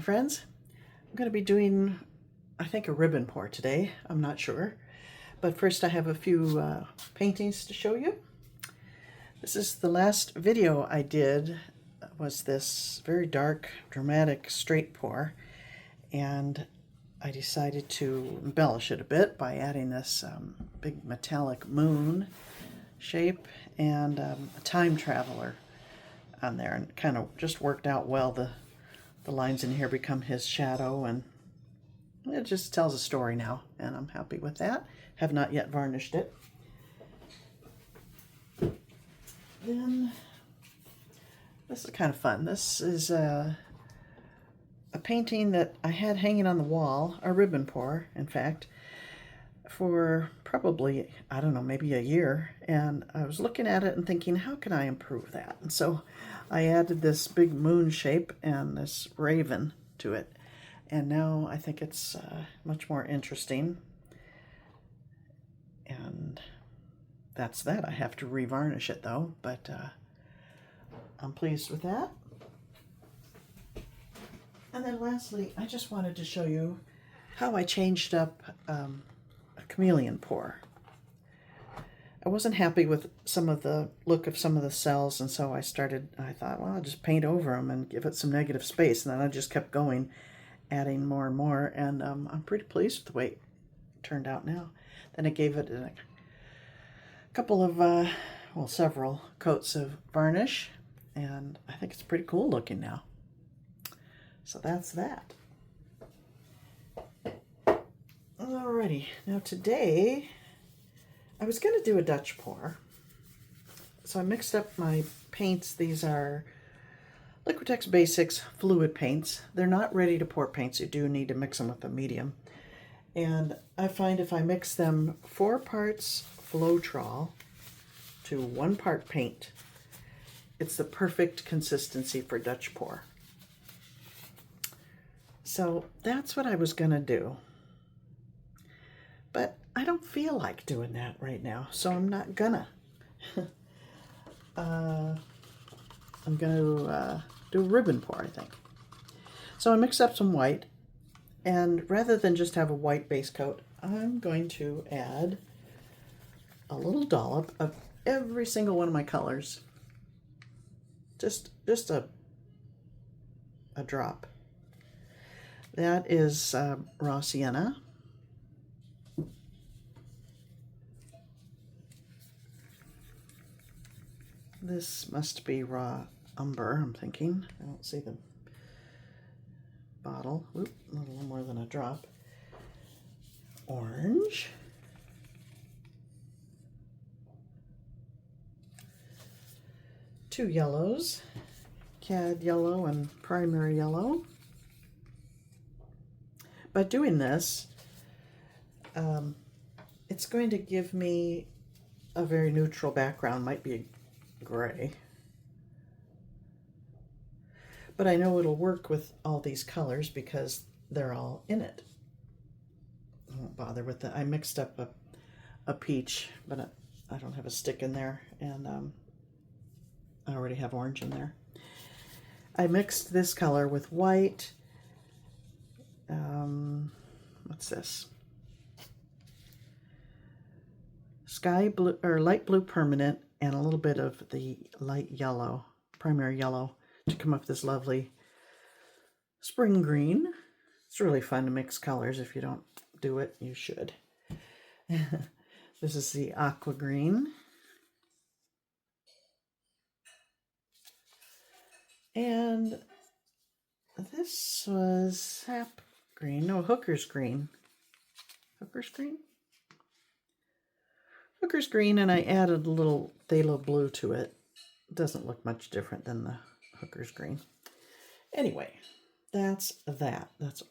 friends. I'm going to be doing, I think, a ribbon pour today. I'm not sure. But first I have a few paintings to show you. This is the last video I did, was this very dark, dramatic straight pour. And I decided to embellish it a bit by adding this big metallic moon shape and a time traveler on there. And it kind of just worked out well. The lines in here become his shadow, and it just tells a story now, and I'm happy with that. Have not yet varnished it. Then this is kind of fun. This is a painting that I had hanging on the wall, a ribbon pour, in fact, for probably, I don't know, maybe a year. And I was looking at it and thinking, how can I improve that? And so I added this big moon shape and this raven to it. And now I think it's much more interesting. And that's that. I have to revarnish it though, but I'm pleased with that. And then lastly, I just wanted to show you how I changed up a chameleon pour. I wasn't happy with some of the look of some of the cells, and so I thought, well, I'll just paint over them and give it some negative space. And then I just kept going, adding more and more, and I'm pretty pleased with the way it turned out now. Then I gave it a couple of, well, several coats of varnish, and I think it's pretty cool looking now. So that's that. Alrighty, now today I was going to do a Dutch pour. So I mixed up my paints. These are Liquitex Basics Fluid Paints. They're not ready to pour paints. You do need to mix them with a medium. And I find if I mix them 4 parts Floetrol to 1 part paint, it's the perfect consistency for Dutch pour. So that's what I was going to do. But I don't feel like doing that right now, so I'm not gonna. I'm gonna do a ribbon pour, I think. So I mixed up some white, and rather than just have a white base coat, I'm going to add a little dollop of every single one of my colors. Just a drop. That is raw sienna. This must be raw umber, I'm thinking. I don't see the bottle. Oop, a little more than a drop. Orange. Two yellows. Cad yellow and primary yellow. By doing this, it's going to give me a very neutral background. Might be gray, but I know it'll work with all these colors because they're all in it. I won't bother with that. I mixed up a peach, but I don't have a stick in there, and I already have orange in there. I mixed this color with white. What's this? Sky blue or light blue permanent, and a little bit of the light yellow, primary yellow, to come up with this lovely spring green. It's really fun to mix colors. If you don't do it, you should. This is the aqua green. And this was sap green. No, hooker's green. Hooker's green? Hooker's green, and I added a little phthalo blue to it. It doesn't look much different than the hooker's green. Anyway, that's that. That's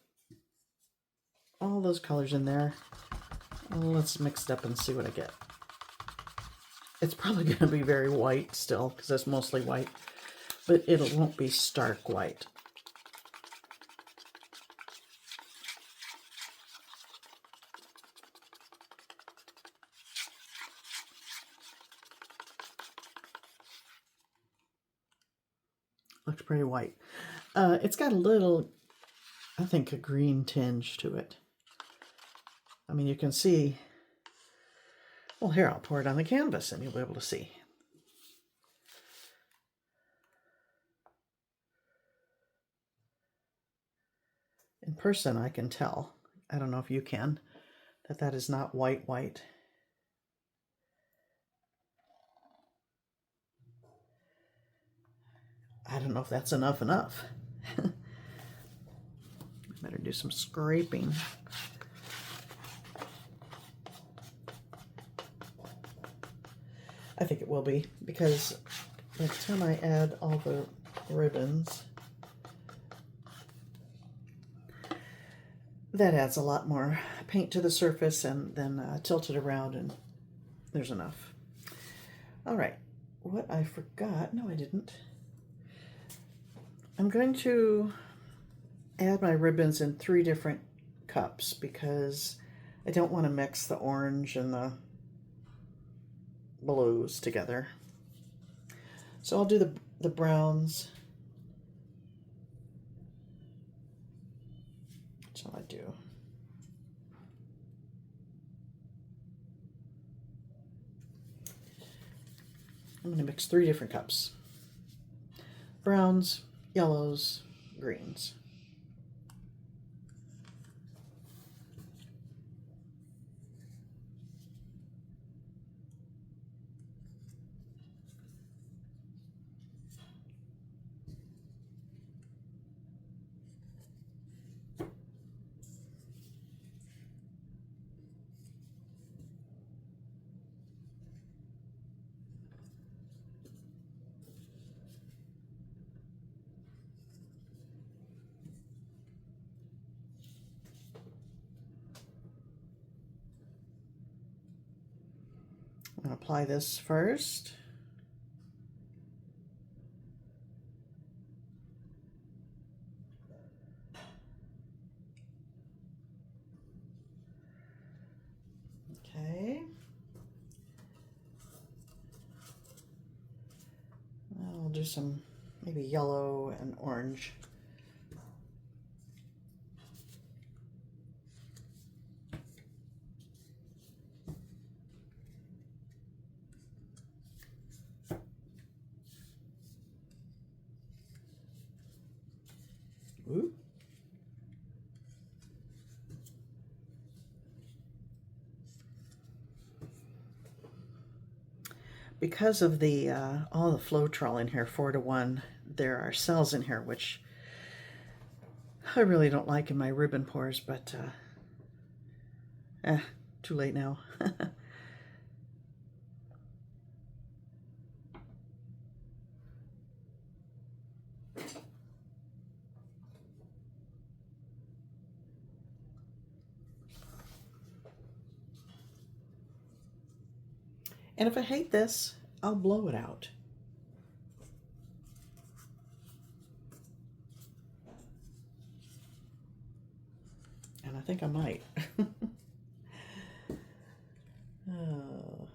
all those colors in there. Well, let's mix it up and see what I get. It's probably going to be very white still, because it's mostly white, but it won't be stark white. Looks pretty white. It's got a little I think, a green tinge to it. I mean, you can see, well, here, I'll pour it on the canvas and you'll be able to see. In person, I can tell, I don't know if you can, that that is not white white. I don't know if that's enough. Better do some scraping. I think it will be, because by the time I add all the ribbons, that adds a lot more paint to the surface, and then tilt it around, and there's enough. All right, what I forgot, no I didn't. I'm going to add my ribbons in 3 different cups because I don't want to mix the orange and the blues together. So I'll do the browns. That's all I do. I'm going to mix 3 different cups. Browns, yellows, greens. I'm going to apply this first. Okay. I'll do some maybe yellow and orange. Ooh. Because of the all the Floetrol in here, 4:1, there are cells in here which I really don't like in my ribbon pours, but too late now. And if I hate this, I'll blow it out. And I think I might. Oh.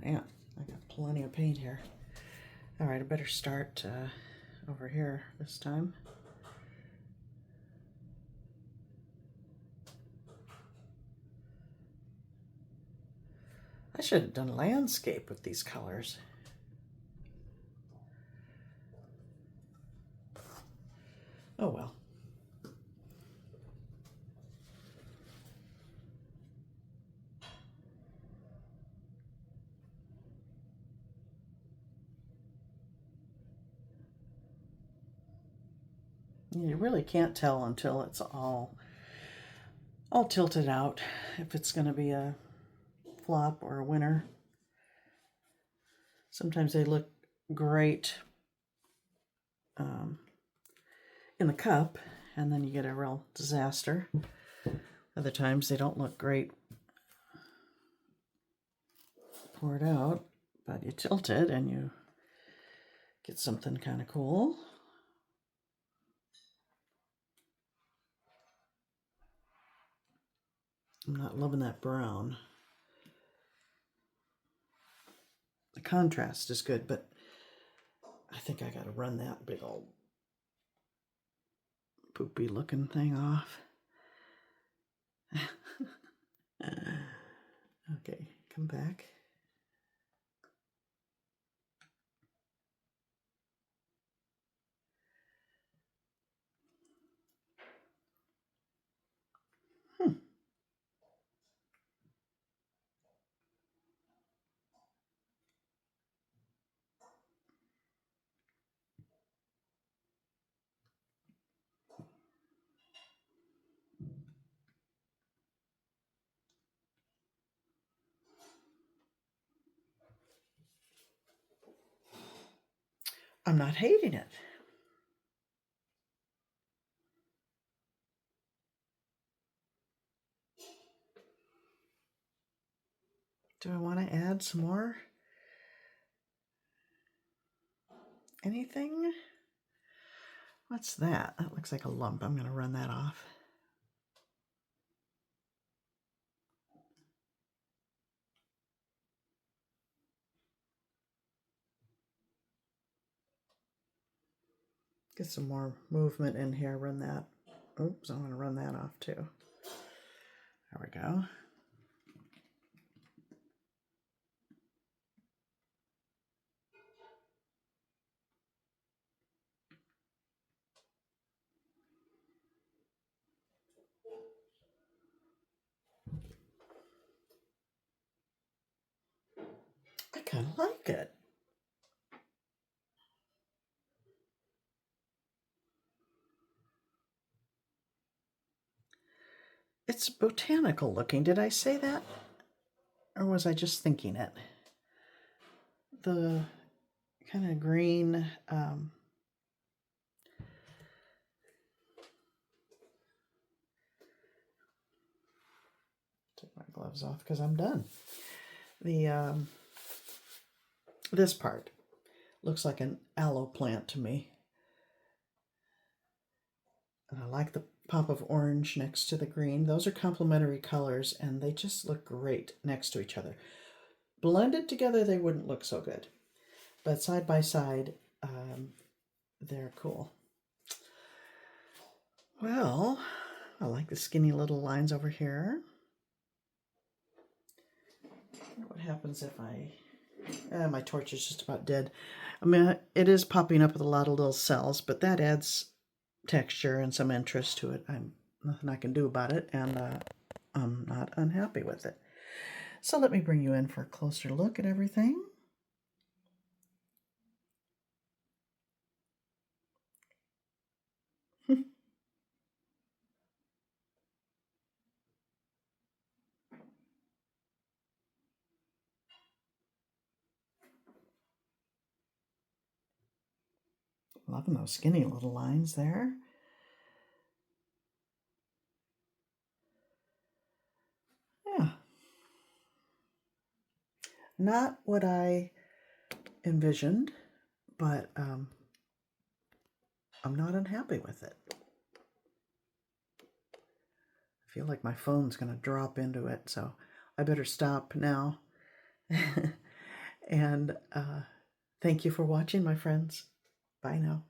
Man, I got plenty of paint here. All right, I better start over here this time. I should have done landscape with these colors. Oh well. You really can't tell until it's all tilted out if it's going to be a flop or a winner. Sometimes they look great in the cup, and then you get a real disaster. Other times they don't look great poured out, but you tilt it and you get something kind of cool. I'm not loving that brown. The contrast is good, but I think I gotta run that big old poopy looking thing off. Okay, come back. I'm not hating it. Do I want to add some more? Anything? What's that? That looks like a lump. I'm going to run that off. Get some more movement in here. Run that. Oops, I want to run that off too. There we go. I kind of like it. It's botanical looking. Did I say that? Or was I just thinking it? The kind of green, take my gloves off because I'm done. The this part looks like an aloe plant to me. And I like the pop of orange next to the green. Those are complementary colors and they just look great next to each other. Blended together, they wouldn't look so good. But side by side, they're cool. Well, I like the skinny little lines over here. What happens if my torch is just about dead. I mean, it is popping up with a lot of little cells, but that adds texture and some interest to it. Nothing I can do about it, and I'm not unhappy with it. So let me bring you in for a closer look at everything. Loving those skinny little lines there. Yeah. Not what I envisioned, but I'm not unhappy with it. I feel like my phone's going to drop into it, so I better stop now. And thank you for watching, my friends. Bye now.